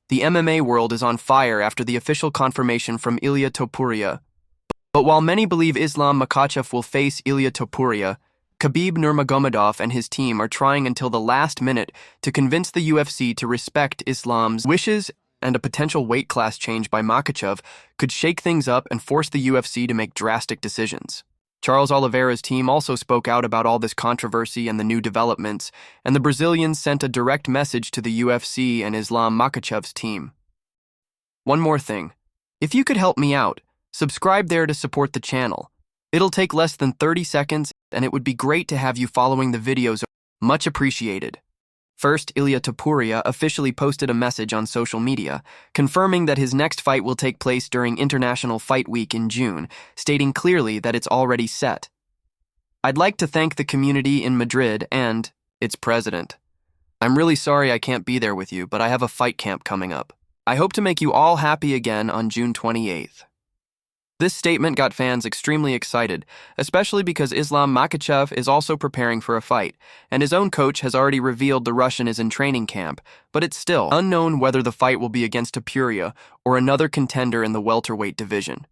The MMA world is on fire after the official confirmation from Ilia Topuria. But while many believe Islam Makhachev will face Ilia Topuria, Khabib Nurmagomedov and his team are trying until the last minute to convince the UFC to respect Islam's wishes, and a potential weight class change by Makhachev could shake things up and force the UFC to make drastic decisions. Charles Oliveira's team also spoke out about all this controversy and the new developments, and the Brazilians sent a direct message to the UFC and Islam Makhachev's team. One more thing. If you could help me out, subscribe there to support the channel. It'll take less than 30 seconds, and it would be great to have you following the videos. Much appreciated. First, Ilia Topuria officially posted a message on social media, confirming that his next fight will take place during International Fight Week in June, stating clearly that it's already set. "I'd like to thank the community in Madrid and its president. I'm really sorry I can't be there with you, but I have a fight camp coming up. I hope to make you all happy again on June 28th. This statement got fans extremely excited, especially because Islam Makhachev is also preparing for a fight, and his own coach has already revealed the Russian is in training camp, but it's still unknown whether the fight will be against Topuria or another contender in the welterweight division.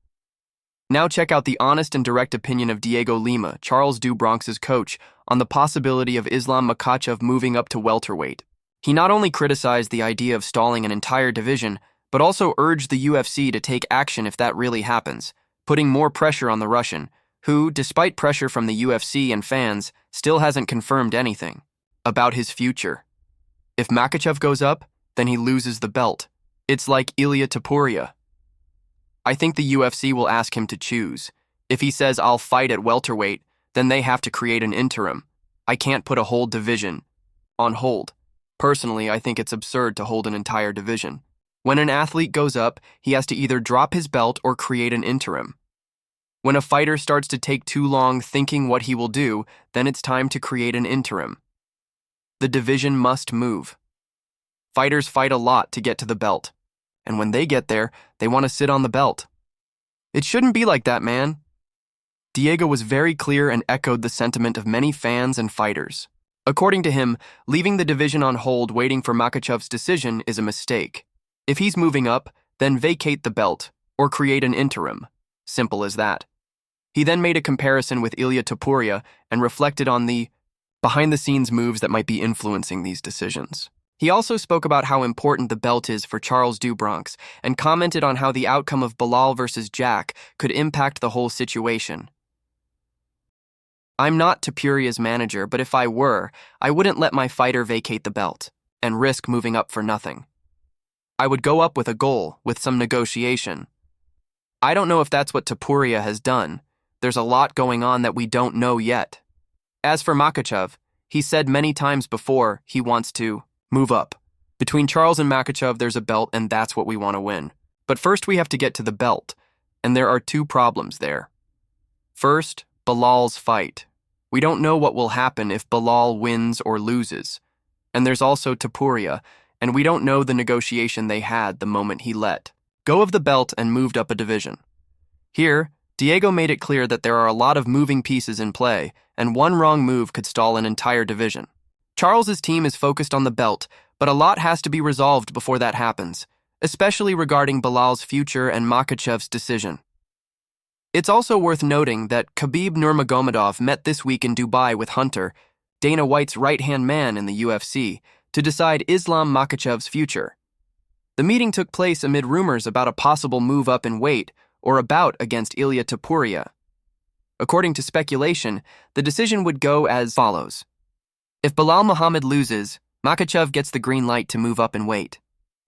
Now check out the honest and direct opinion of Diego Lima, Charles do Bronx's coach, on the possibility of Islam Makhachev moving up to welterweight. He not only criticized the idea of stalling an entire division, but also urged the UFC to take action if that really happens, putting more pressure on the Russian, who, despite pressure from the UFC and fans, still hasn't confirmed anything about his future. If Makhachev goes up, then he loses the belt. It's like Ilia Topuria. I think the UFC will ask him to choose. If he says, "I'll fight at welterweight," then they have to create an interim. I can't put a whole division on hold. Personally, I think it's absurd to hold an entire division. When an athlete goes up, he has to either drop his belt or create an interim. When a fighter starts to take too long thinking what he will do, then it's time to create an interim. The division must move. Fighters fight a lot to get to the belt, and when they get there, they want to sit on the belt. It shouldn't be like that, man. Diego was very clear and echoed the sentiment of many fans and fighters. According to him, leaving the division on hold waiting for Makhachev's decision is a mistake. If he's moving up, then vacate the belt, or create an interim. Simple as that. He then made a comparison with Ilia Topuria and reflected on the behind-the-scenes moves that might be influencing these decisions. He also spoke about how important the belt is for Charles do Bronx and commented on how the outcome of Belal versus Jack could impact the whole situation. "I'm not Topuria's manager, but if I were, I wouldn't let my fighter vacate the belt and risk moving up for nothing. I would go up with a goal, with some negotiation. I don't know if that's what Topuria has done. There's a lot going on that we don't know yet. As for Makhachev, he said many times before he wants to move up. Between Charles and Makhachev, there's a belt, and that's what we want to win. But first we have to get to the belt, and there are two problems there. First, Belal's fight. We don't know what will happen if Belal wins or loses. And there's also Topuria, and we don't know the negotiation they had the moment he let go of the belt and moved up a division. Here, Diego made it clear that there are a lot of moving pieces in play, and one wrong move could stall an entire division. Charles's team is focused on the belt, but a lot has to be resolved before that happens, especially regarding Belal's future and Makhachev's decision. It's also worth noting that Khabib Nurmagomedov met this week in Dubai with Hunter, Dana White's right-hand man in the UFC, to decide Islam Makhachev's future. The meeting took place amid rumors about a possible move up in weight or a bout against Ilia Topuria. According to speculation, the decision would go as follows. If Belal Muhammad loses, Makhachev gets the green light to move up in weight.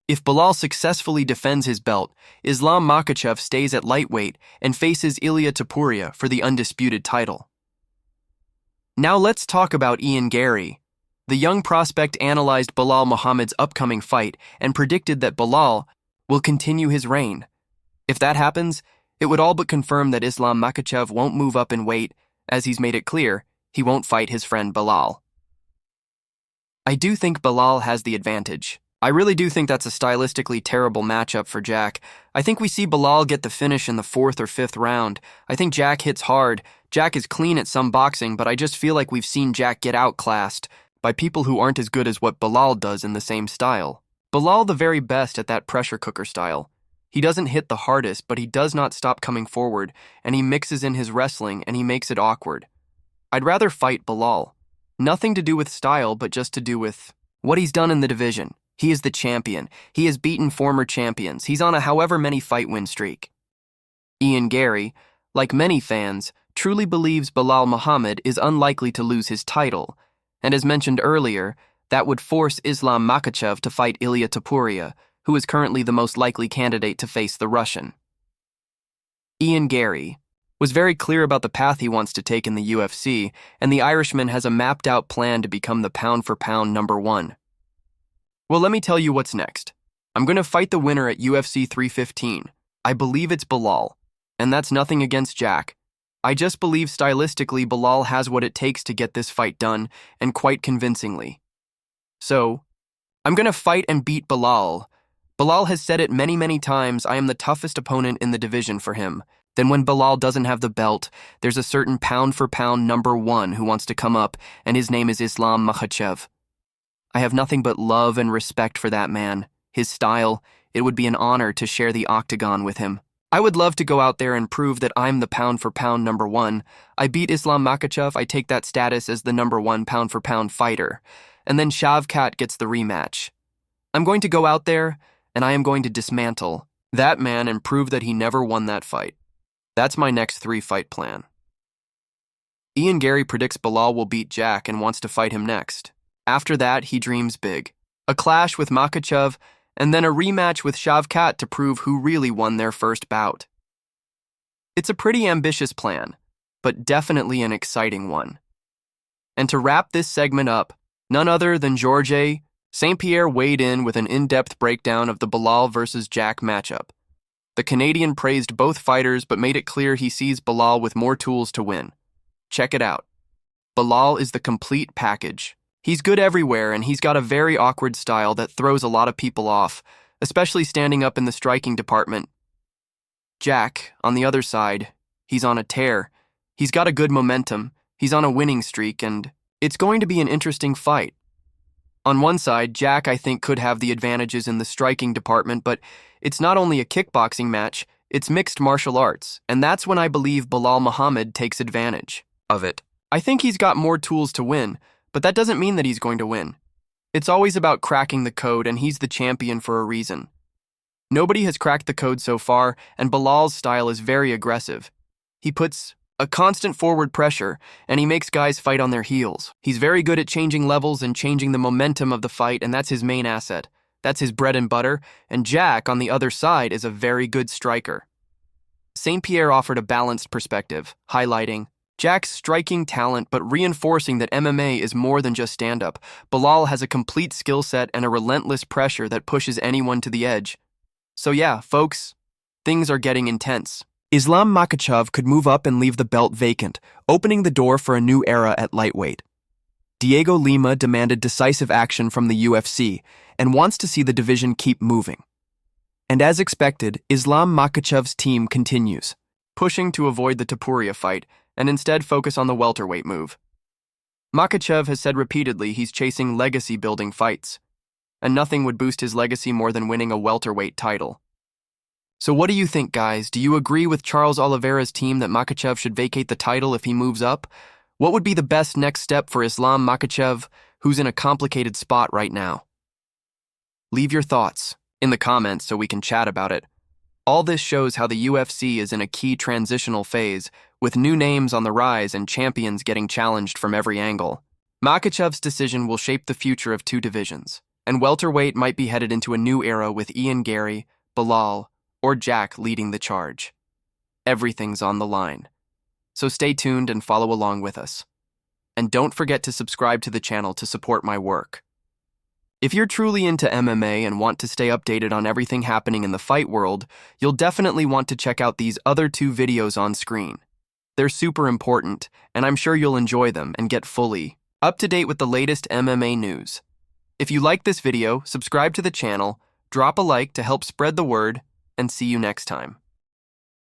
If Belal successfully defends his belt, Islam Makhachev stays at lightweight and faces Ilia Topuria for the undisputed title. Now let's talk about Garry. The young prospect analyzed Belal Muhammad's upcoming fight and predicted that Belal will continue his reign. If that happens, it would all but confirm that Islam Makhachev won't move up in weight, as he's made it clear he won't fight his friend Belal. I do think Belal has the advantage. I really do think that's a stylistically terrible matchup for Jack. I think we see Belal get the finish in the 4th or 5th round. I think Jack hits hard. Jack is clean at some boxing, but I just feel like we've seen Jack get outclassed by people who aren't as good as what Belal does in the same style. Belal the very best at that pressure cooker style. He doesn't hit the hardest, but he does not stop coming forward, and he mixes in his wrestling and he makes it awkward. I'd rather fight Belal. Nothing to do with style, but just to do with what he's done in the division. He is the champion. He has beaten former champions. He's on a however many fight win streak. Garry, like many fans, truly believes Belal Muhammad is unlikely to lose his title, and as mentioned earlier, that would force Islam Makhachev to fight Ilia Topuria, who is currently the most likely candidate to face the Russian. Garry was very clear about the path he wants to take in the UFC, and the Irishman has a mapped-out plan to become the pound-for-pound #1. Well, let me tell you what's next. I'm going to fight the winner at UFC 315. I believe it's Belal, and that's nothing against Jack. I just believe stylistically Belal has what it takes to get this fight done, and quite convincingly. So, I'm going to fight and beat Belal. Belal has said it many, many times, I am the toughest opponent in the division for him. Then when Belal doesn't have the belt, there's a certain pound-for-pound #1 who wants to come up, and his name is Islam Makhachev. I have nothing but love and respect for that man. His style, it would be an honor to share the octagon with him. I would love to go out there and prove that I'm the pound-for-pound #1. I beat Islam Makhachev, I take that status as the #1 pound-for-pound fighter. And then Shavkat gets the rematch. I'm going to go out there, and I am going to dismantle that man and prove that he never won that fight. That's my next 3-fight plan. Garry predicts Belal will beat Jack and wants to fight him next. After that, he dreams big. A clash with Makhachev, and then a rematch with Shavkat to prove who really won their first bout. It's a pretty ambitious plan, but definitely an exciting one. And to wrap this segment up, none other than Georges St. Pierre weighed in with an in-depth breakdown of the Belal versus Jack matchup. The Canadian praised both fighters but made it clear he sees Belal with more tools to win. Check it out. Belal is the complete package. He's good everywhere, and he's got a very awkward style that throws a lot of people off, especially standing up in the striking department. Jack, on the other side, he's on a tear. He's got a good momentum, he's on a winning streak, and it's going to be an interesting fight. On one side, Jack, I think, could have the advantages in the striking department, but it's not only a kickboxing match, it's mixed martial arts, and that's when I believe Belal Muhammad takes advantage of it. I think he's got more tools to win, but that doesn't mean that he's going to win. It's always about cracking the code, and he's the champion for a reason. Nobody has cracked the code so far, and Belal's style is very aggressive. He puts a constant forward pressure, and he makes guys fight on their heels. He's very good at changing levels and changing the momentum of the fight, and that's his main asset. That's his bread and butter, and Jack, on the other side, is a very good striker. St. Pierre offered a balanced perspective, highlighting Jack's striking talent but reinforcing that MMA is more than just stand-up. Belal has a complete skill set and a relentless pressure that pushes anyone to the edge. So yeah, folks, things are getting intense. Islam Makhachev could move up and leave the belt vacant, opening the door for a new era at lightweight. Diego Lima demanded decisive action from the UFC and wants to see the division keep moving. And as expected, Islam Makhachev's team continues, pushing to avoid the Topuria fight and instead focus on the welterweight move. Makhachev has said repeatedly he's chasing legacy-building fights, and nothing would boost his legacy more than winning a welterweight title. So what do you think, guys? Do you agree with Charles Oliveira's team that Makhachev should vacate the title if he moves up? What would be the best next step for Islam Makhachev, who's in a complicated spot right now? Leave your thoughts in the comments so we can chat about it. All this shows how the UFC is in a key transitional phase, with new names on the rise and champions getting challenged from every angle. Makhachev's decision will shape the future of two divisions, and welterweight might be headed into a new era with Garry, Belal, or Jack leading the charge. Everything's on the line. So stay tuned and follow along with us. And don't forget to subscribe to the channel to support my work. If you're truly into MMA and want to stay updated on everything happening in the fight world, you'll definitely want to check out these other 2 videos on screen. They're super important, and I'm sure you'll enjoy them and get fully up to date with the latest MMA news. If you like this video, subscribe to the channel, drop a like to help spread the word, and see you next time.